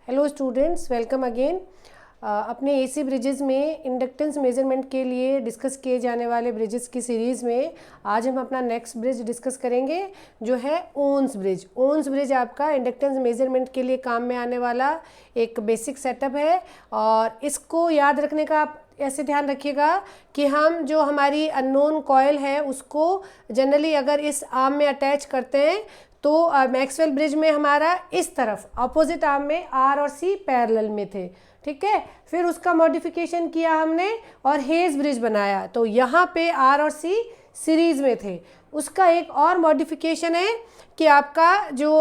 Hello students, welcome again. अपने AC bridges में inductance measurement के लिए डिस्कस किए जाने वाले ब्रिजेस की सीरीज़ में आज हम अपना नेक्स्ट ब्रिज डिस्कस करेंगे जो है ओन्स ब्रिज। ओन्स ब्रिज आपका इंडक्टेंस मेजरमेंट के लिए काम में आने वाला एक बेसिक सेटअप है और इसको याद रखने का आप ऐसे ध्यान रखिएगा कि हम जो हमारी अननोन कॉयल है उसको जनरली अगर इस आर्म में अटैच करते हैं तो मैक्सवेल ब्रिज में हमारा इस तरफ अपोजिट आर्म में आर और सी पैरेलल में थे, ठीक है। फिर उसका मॉडिफिकेशन किया हमने और हेज ब्रिज बनाया, तो यहाँ पे आर और सी सीरीज में थे। उसका एक और मॉडिफिकेशन है कि आपका जो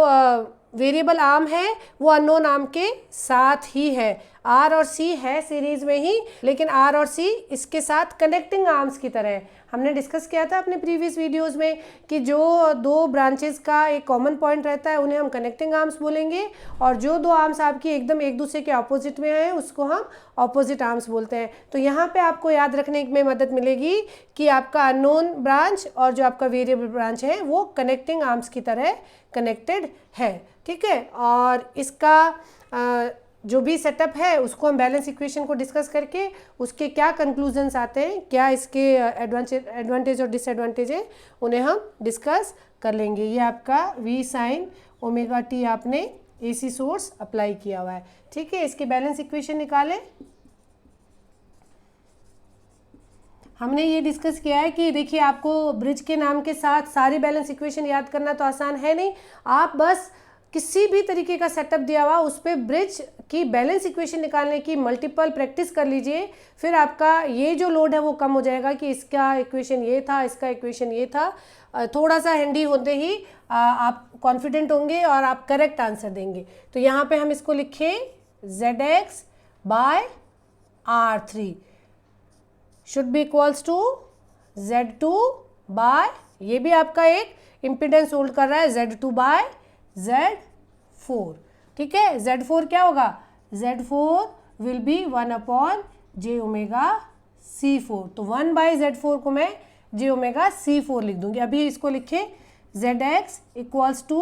वेरिएबल आर्म है वो अननोन आर्म के साथ ही है। आर और सी है सीरीज में ही, लेकिन आर और सी इसके साथ कनेक्टिंग आर्म्स की तरह है। हमने डिस्कस किया था अपने प्रीवियस वीडियोस में कि जो दो ब्रांचेस का एक कॉमन पॉइंट रहता है उन्हें हम कनेक्टिंग आर्म्स बोलेंगे, और जो दो आर्म्स आपकी एकदम एक दूसरे के ऑपोजिट में हैं उसको हम ऑपोजिट आर्म्स बोलते हैं। तो यहाँ पे आपको याद रखने में मदद मिलेगी कि आपका अननोन ब्रांच और जो आपका वेरिएबल ब्रांच है वो कनेक्टिंग आर्म्स की तरह कनेक्टेड है, ठीक है। और इसका जो भी सेटअप है उसको हम बैलेंस इक्वेशन को डिस्कस करके उसके क्या कंक्लूजन्स आते हैं, क्या इसके एडवांटेज और डिसएडवांटेज हैं, उन्हें हम डिस्कस कर लेंगे। ये आपका v sin ओमेगा t आपने AC सोर्स अप्लाई किया हुआ है, ठीक है। इसके बैलेंस इक्वेशन निकालें। हमने ये डिस्कस किया है कि देखिए आपको ब्रिज के नाम के साथ सारी बैलेंस इक्वेशन याद करना तो आसान है नहीं। आप बस किसी भी तरीके का सेटअप दिया हुआ उस पर ब्रिज की बैलेंस इक्वेशन निकालने की मल्टीपल प्रैक्टिस कर लीजिए, फिर आपका ये जो लोड है वो कम हो जाएगा कि इसका इक्वेशन ये था, इसका इक्वेशन ये था। थोड़ा सा हैंडी होते ही आप कॉन्फिडेंट होंगे और आप करेक्ट आंसर देंगे। तो यहाँ पे हम इसको लिखें ZX by R3 should be equals to Z2 by, ये भी आपका एक इम्पिडेंस होल्ड कर रहा है, Z2 बाय Z4, ठीक है। Z4 क्या होगा? Z4 will be 1 upon J omega C4। तो 1 बाई Z4 को मैं जे ओमेगा C4 लिख दूंगी। अभी इसको लिखे ZX इक्वल्स टू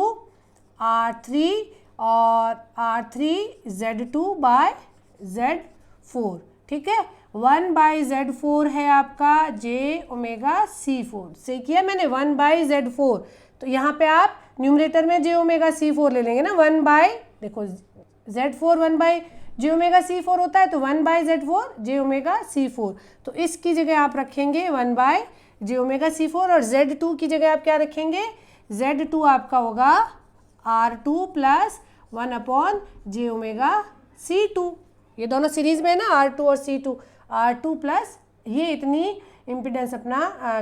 R3 और R3 Z2 बाय Z4, ठीक है। 1 बाई Z4 है आपका जे ओमेगा C4 से किया मैंने 1 बाई Z4, तो यहाँ पे आप न्यूमरेटर में जे ओमेगा C4 ले लेंगे ना। 1 बाई, देखो Z4 1 by J omega C4 होता है, तो 1 by Z4 J omega C4, तो इसकी जगह आप रखेंगे 1 बाई जे ओमेगा C4 और Z2 की जगह आप क्या रखेंगे? Z2 आपका होगा R2 प्लस 1 अपॉन जे ओमेगा C2। ये दोनों सीरीज में है ना, R2 और C2। R2 प्लस ये इतनी इम्पिडेंस अपना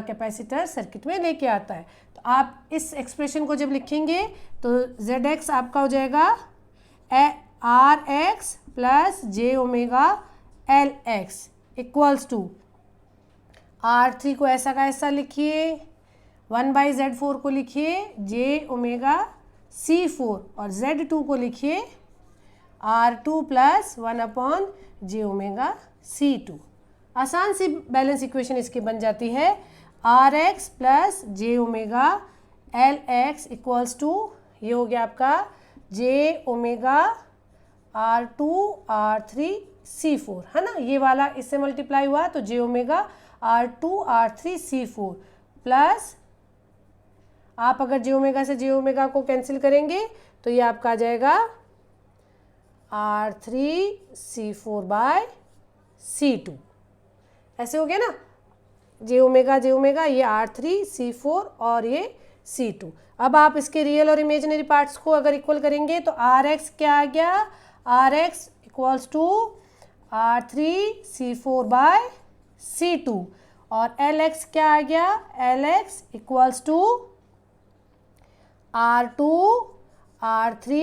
कैपेसिटर सर्किट में लेके आता है। तो आप इस एक्सप्रेशन को जब लिखेंगे तो ZX आपका हो जाएगा RX plus j omega LX equals to R3 को ऐसा का ऐसा लिखिए, 1 बाई Z4 को लिखिए जे ओमेगा C4 और Z2 को लिखिए R2 प्लस 1 अपॉन जे ओमेगा C2। आसान सी बैलेंस इक्वेशन इसकी बन जाती है। RX plus j omega LX equals to, ये हो गया आपका जे ओमेगा R2 R3 C4, है ना। ये वाला इससे मल्टीप्लाई हुआ तो जे omega R2 R3 C4 plus, आप अगर जे ओमेगा से जे ओमेगा को कैंसिल करेंगे तो ये आपका आ जाएगा R3 C4 बाय C2। ऐसे हो गया ना, जे ओमेगा ये R3 C4 और ये C2। अब आप इसके रियल और इमेजिनरी पार्ट्स को अगर इक्वल करेंगे तो RX क्या आ गया? RX equals to R3 C4 bye C2 और LX क्या आ गया? LX equals to R2 R3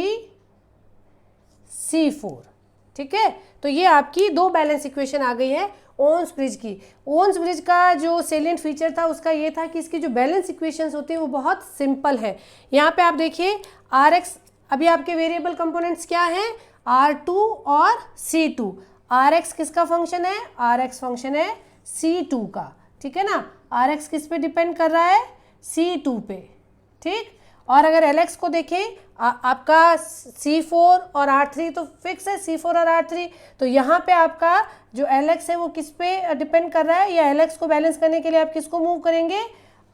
C4, ठीक है। तो ये आपकी दो बैलेंस इक्वेशन आ गई है ओन्स ब्रिज की। ओन्स ब्रिज का जो सेलिएंट फीचर था उसका ये था कि इसकी जो बैलेंस इक्वेशंस होती है वो बहुत सिंपल है। यहाँ पे आप देखिए RX, अभी आपके वेरिएबल कंपोनेंट्स क्या हैं? R2 और C2। RX किसका फंक्शन है? RX फंक्शन है C2 का, ठीक है ना। RX किस पे डिपेंड कर रहा है? C2 पे, ठीक। और अगर Lx को देखें आपका C4 और R3 तो फिक्स है, C4 और R3, तो यहाँ पे आपका जो Lx है वो किस पे डिपेंड कर रहा है, या Lx को बैलेंस करने के लिए आप किसको मूव करेंगे,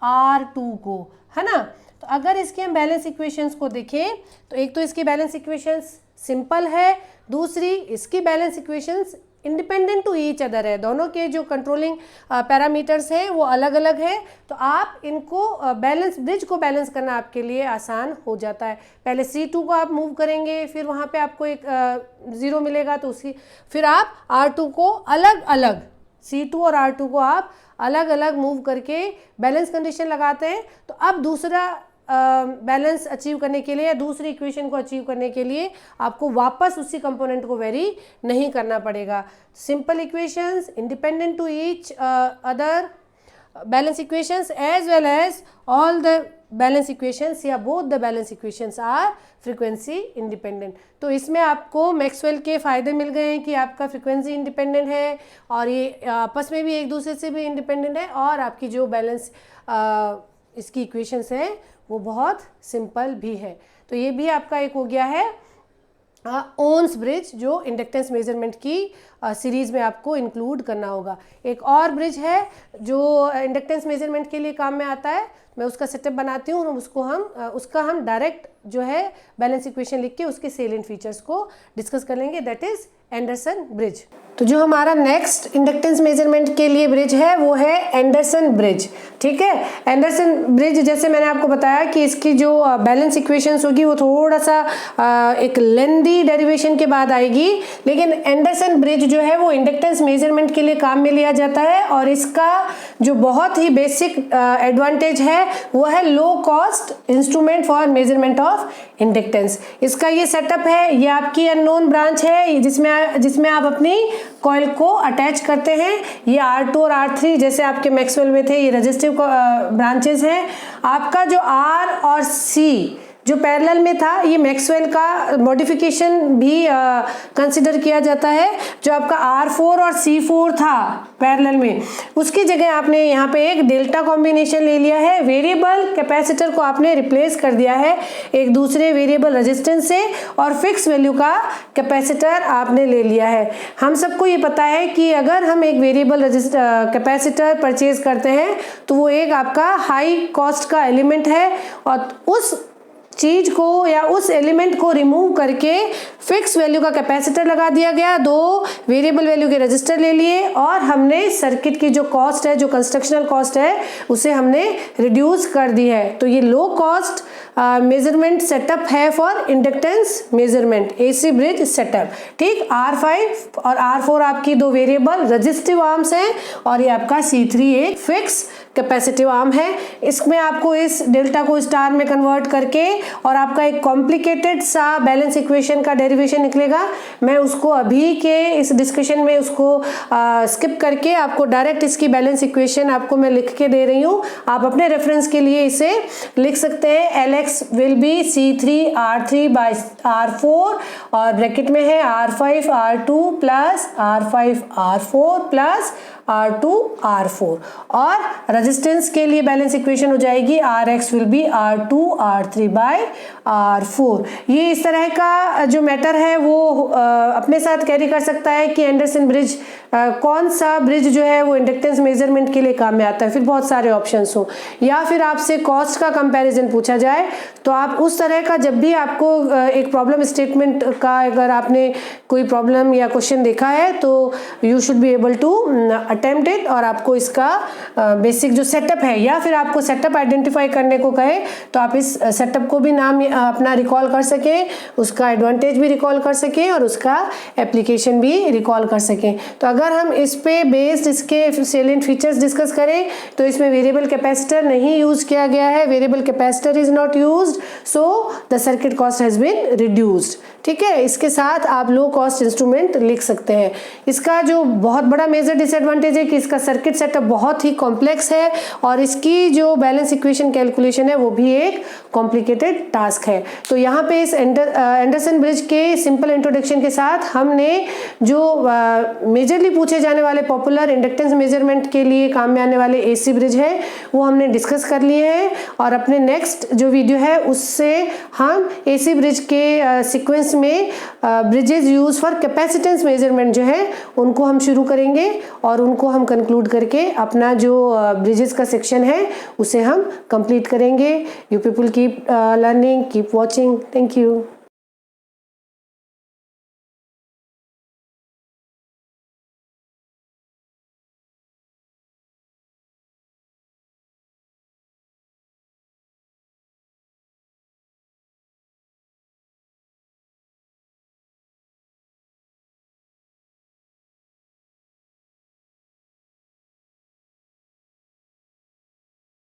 R2 को, है ना। तो अगर इसकी हम बैलेंस इक्वेशंस को देखें तो एक तो इसकी बैलेंस इक्वेशंस सिंपल है, दूसरी इसकी balance equations independent to each other है, दोनों के जो कंट्रोलिंग पैरामीटर्स हैं वो अलग अलग है। तो आप इनको ब्रिज को बैलेंस करना आपके लिए आसान हो जाता है। पहले C2 को आप मूव करेंगे, फिर वहाँ पे आपको एक 0 मिलेगा, तो उसी फिर आप R2 को अलग अलग, C2 और R2 को आप अलग अलग मूव करके बैलेंस कंडीशन लगाते हैं। तो अब दूसरा बैलेंस अचीव करने के लिए या दूसरी इक्वेशन को अचीव करने के लिए आपको वापस उसी कंपोनेंट को वेरी नहीं करना पड़ेगा। Simple equations independent to each other balance equations as well as all the balance equations या both the balance equations are frequency independent. तो इसमें आपको मैक्सवेल के फ़ायदे मिल गए हैं कि आपका फ्रीक्वेंसी इंडिपेंडेंट है और ये आपस में भी एक दूसरे से भी इंडिपेंडेंट है, और आपकी जो बैलेंस इसकी इक्वेशंस हैं वो बहुत सिंपल भी है। तो ये भी आपका एक हो गया है ओन्स ब्रिज, जो इंडक्टेंस मेजरमेंट की सीरीज़ में आपको इंक्लूड करना होगा। एक और ब्रिज है जो इंडक्टेंस मेजरमेंट के लिए काम में आता है, मैं उसका सेटअप बनाती हूँ और उसका हम डायरेक्ट जो है बैलेंस इक्वेशन लिख के उसके सेलिएंट फीचर्स को डिस्कस कर लेंगे, दैट इज़ एंडरसन ब्रिज। तो जो हमारा नेक्स्ट इंडक्टेंस मेजरमेंट के लिए ब्रिज है वो है एंडरसन ब्रिज, ठीक है। एंडरसन ब्रिज जैसे मैंने आपको बताया कि इसकी जो बैलेंस इक्वेशंस होगी वो थोड़ा सा एक लेंदी डेरिवेशन के बाद आएगी, लेकिन एंडरसन ब्रिज जो है वो इंडक्टेंस मेजरमेंट के लिए काम में लिया जाता है, और इसका जो बहुत ही बेसिक एडवांटेज है वो है low cost instrument for measurement of inductance. इसका ये सेटअप है, ये आपकी अननोन ब्रांच है जिसमें आप अपनी कॉइल को अटैच करते हैं। ये R2 और R3 जैसे आपके मैक्सवेल में थे, ये रेजिस्टिव ब्रांचेस हैं। आपका जो R और C जो पैरेलल में था, ये मैक्सवेल का मॉडिफिकेशन भी कंसिडर किया जाता है। जो आपका R4 और C4 था पैरेलल में, उसकी जगह आपने यहाँ पे एक डेल्टा कॉम्बिनेशन ले लिया है, वेरिएबल कैपेसिटर को आपने रिप्लेस कर दिया है एक दूसरे वेरिएबल रेजिस्टेंस से, और फिक्स वैल्यू का कैपेसिटर आपने ले लिया है। हम सबको ये पता है कि अगर हम एक वेरिएबल कैपेसिटर परचेज करते हैं तो वो एक आपका हाई कॉस्ट का एलिमेंट है, और उस चीज को या उस एलिमेंट को रिमूव करके फिक्स वैल्यू का कैपेसिटर लगा दिया गया, दो वेरिएबल वैल्यू के रजिस्टर ले लिए, और हमने सर्किट की जो कॉस्ट है, जो कंस्ट्रक्शनल कॉस्ट है, उसे हमने रिड्यूस कर दी है। तो ये लो कॉस्ट मेजरमेंट सेटअप है for inductance measurement, AC bridge setup, ठीक। R5 और R4 आपकी दो वेरिएबल रजिस्टिव आर्म्स हैं, और ये आपका C3 एक फिक्स कैपेसिटिव आर्म है। इसमें आपको इस डेल्टा को स्टार में कन्वर्ट करके और आपका एक कॉम्प्लिकेटेड सा बैलेंस इक्वेशन का डेरिवेशन निकलेगा। मैं उसको अभी के इस डिस्कशन में उसको स्किप करके आपको डायरेक्ट इसकी बैलेंस इक्वेशन आपको मैं लिख के दे रही हूँ, आप अपने रेफरेंस के लिए इसे लिख सकते हैं। Lx will be C3 R3 by R4, और ब्रैकेट में है R5 R2 plus R5 R4 plus R2 R4, और रेजिस्टेंस के लिए बैलेंस इक्वेशन हो जाएगी Rx will be R2 R3 bye R4। ये इस तरह का जो मैटर है वो अपने साथ कैरी कर सकता है कि एंडरसन ब्रिज कौन सा ब्रिज जो है वो इंडक्टेंस मेजरमेंट के लिए काम में आता है, फिर बहुत सारे ऑप्शंस हो, या फिर आपसे कॉस्ट का कंपैरिजन पूछा जाए तो आप उस तरह का, जब भी आपको एक प्रॉब्लम स्टेटमेंट का अगर आपने कोई प्रॉब्लम या क्वेश्चन देखा है तो you should be able to attempt it, और आपको इसका बेसिक जो सेटअप है, या फिर आपको सेटअप आइडेंटिफाई करने को कहे तो आप इस सेटअप को भी नाम अपना रिकॉल कर सकें, उसका एडवांटेज भी रिकॉल कर सकें और उसका एप्लीकेशन भी रिकॉल कर सकें। तो अगर हम इस पे बेस्ड इसके सेलिएंट फीचर्स डिस्कस करें तो इसमें वेरिएबल कैपेसिटर नहीं यूज किया गया है, variable capacitor is not used, so the circuit cost has been reduced, ठीक है। इसके साथ आप लो कॉस्ट इंस्ट्रूमेंट लिख सकते हैं। इसका जो बहुत बड़ा मेजर डिसएडवांटेज है कि इसका सर्किट सेटअप बहुत ही कॉम्प्लेक्स है, और इसकी जो बैलेंस इक्वेशन कैलकुलेशन है वो भी एक कॉम्प्लिकेटेड टास्क है। तो यहाँ पे इस एंडरसन ब्रिज के सिंपल इंट्रोडक्शन के साथ हमने जो मेजरली पूछे जाने वाले पॉपुलर इंडक्टेंस मेजरमेंट के लिए काम में आने वाले एसी ब्रिज है वो हमने डिस्कस कर लिए हैं, और अपने नेक्स्ट जो वीडियो है उससे हम एसी ब्रिज के सीक्वेंस में bridges use for capacitance measurement जो है उनको हम शुरू करेंगे, और उनको हम कंक्लूड करके अपना जो ब्रिजेस का सेक्शन है उसे हम कंप्लीट करेंगे। You people keep learning, keep watching. Thank you.